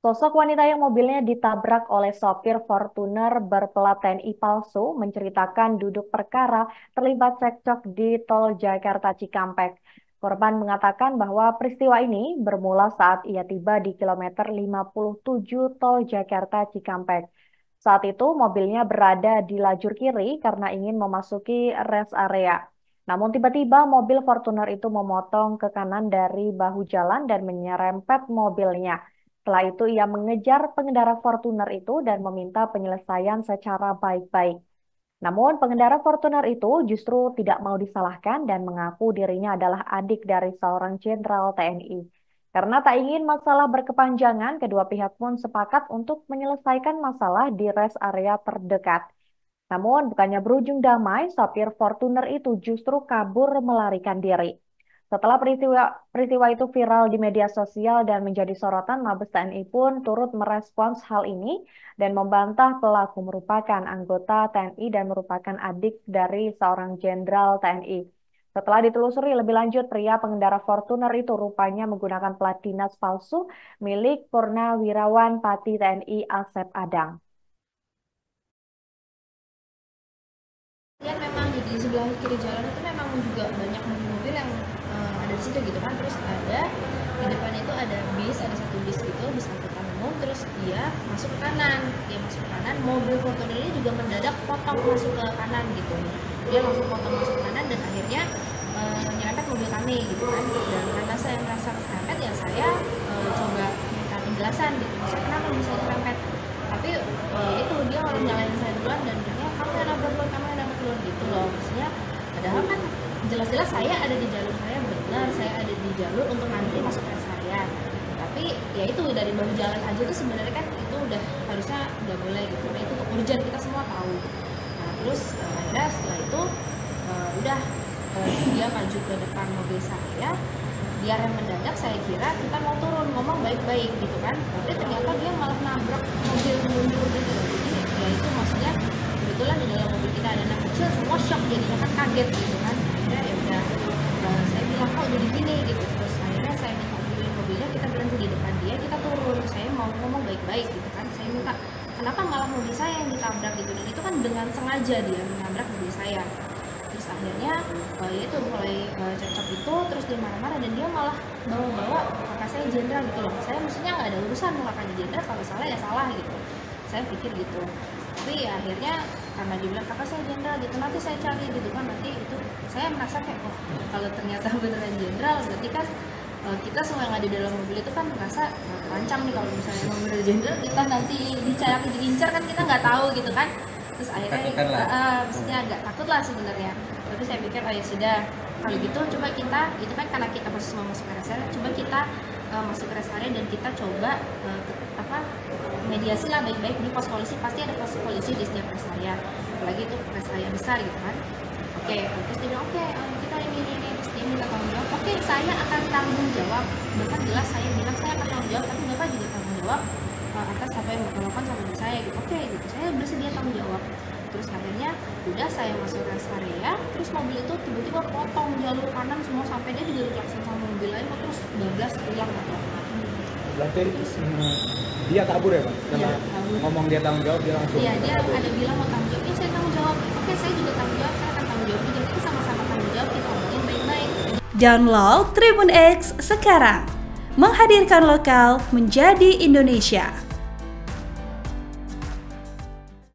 Sosok wanita yang mobilnya ditabrak oleh sopir Fortuner berplat TNI palsu menceritakan duduk perkara terlibat cekcok di tol Jakarta Cikampek. Korban mengatakan bahwa peristiwa ini bermula saat ia tiba di kilometer 57 tol Jakarta Cikampek. Saat itu mobilnya berada di lajur kiri karena ingin memasuki rest area. Namun tiba-tiba mobil Fortuner itu memotong ke kanan dari bahu jalan dan menyerempet mobilnya. Setelah itu ia mengejar pengendara Fortuner itu dan meminta penyelesaian secara baik-baik. Namun pengendara Fortuner itu justru tidak mau disalahkan dan mengaku dirinya adalah adik dari seorang jenderal TNI. Karena tak ingin masalah berkepanjangan, kedua pihak pun sepakat untuk menyelesaikan masalah di rest area terdekat. Namun bukannya berujung damai, sopir Fortuner itu justru kabur melarikan diri. Setelah peristiwa itu viral di media sosial dan menjadi sorotan, Mabes TNI pun turut merespons hal ini dan membantah pelaku merupakan anggota TNI dan merupakan adik dari seorang jenderal TNI. Setelah ditelusuri lebih lanjut, pria pengendara Fortuner itu rupanya menggunakan plat dinas palsu milik Purnawirawan Pati TNI Asep Adang. Lihat memang di sebelah kiri jalan itu memang juga banyak mobil-mobil yang ada di situ gitu kan. Terus ada di depan itu ada ada satu bis gitu, bis angkutan umum. Terus dia masuk ke kanan, mobil Fortuner ini juga mendadak potong masuk ke kanan gitu. Dia langsung potong masuk ke kanan dan akhirnya nyerempet mobil kami gitu kan. Dan karena saya merasa keserempet ya saya coba minta penjelasan gitu. Maksudnya kenapa bisa nyerempet? Tapi itu dia malah nyalain saya duluan dan bilangnya kamu yang nabrak duluan, gitu loh. Maksudnya padahal kan jelas-jelas saya ada di jalur, saya benar saya ada di jalur untuk ngantri masuk rest area, tapi ya itu dari bahu jalan aja tuh sebenarnya kan itu udah harusnya udah boleh gitu, nah itu urgent kita semua tahu. Nah terus akhirnya setelah itu udah dia maju ke depan mobil saya, dia rem mendadak, saya kira kita mau turun ngomong baik-baik gitu kan, tapi ternyata dia malah nabrak mobil mundur gitu. Jadi ya itu maksudnya kebetulan di dalam mobil kita ada anak kecil, semua shock jadinya kan, kaget gitu kan. Akhirnya ya udah saya bilang kok jadi gini gitu, terus akhirnya saya minta mobilnya, kita berhenti di depan dia, kita turun, saya mau ngomong baik-baik gitu kan, saya minta kenapa malah mobil saya yang ditabrak gitu, dan itu kan dengan sengaja dia menabrak mobil saya. Terus akhirnya ya itu mulai cekcok itu, terus dia marah-marah dan dia malah bawa-bawa kakak saya jenderal gitu loh. Saya maksudnya nggak ada urusan mau kakaknya jenderal, kalau salah ya salah gitu, saya pikir gitu. Tapi ya akhirnya karena dia bilang kakak saya jenderal gitu, nanti saya cari gitu kan, nanti itu saya merasa kayak oh kalau ternyata beneran jenderal berarti kan kita semua yang ada di dalam mobil itu kan merasa terancam nih, kalau misalnya emang bener jenderal kita nanti dicari diincar kan kita nggak tahu gitu kan. Terus akhirnya maksudnya agak takut lah sebenarnya, tapi saya pikir oh ya sudah kalau gitu coba kita, itu kan karena kita masih mau masuk ke rest area, coba kita masuk ke rest area dan kita coba mediasi lah baik-baik di pos polisi, pasti ada pos polisi di setiap rest area, apalagi itu rest area besar gitu kan. Oke, terus dia bilang oke, kita ini terus dia minta tanggung jawab. Oke, saya akan tanggung jawab, bahkan jelas saya bilang saya akan tanggung jawab, tapi bapak juga tanggung jawab atas apa yang bapak lakukan sama ibu saya gitu. Oke gitu, saya bersedia tanggung jawab. Terus akhirnya udah saya masuk rest area, terus mobil itu tiba-tiba potong jalur kanan semua sampai dia juga diklakson sama mobil lain, terus 12 hilang gitu. Berarti dia kabur ya Pak? Iya, ngomong dia tanggung jawab, dia langsung? Iya, dia ada bilang mau tanggung jawab, ya saya tanggung jawab. Oke, saya juga tanggung jawab, saya akan tanggung jawab juga. Kita sama-sama tanggung jawab, kita omongin baik-baik. Download Tribun X sekarang, menghadirkan lokal menjadi Indonesia.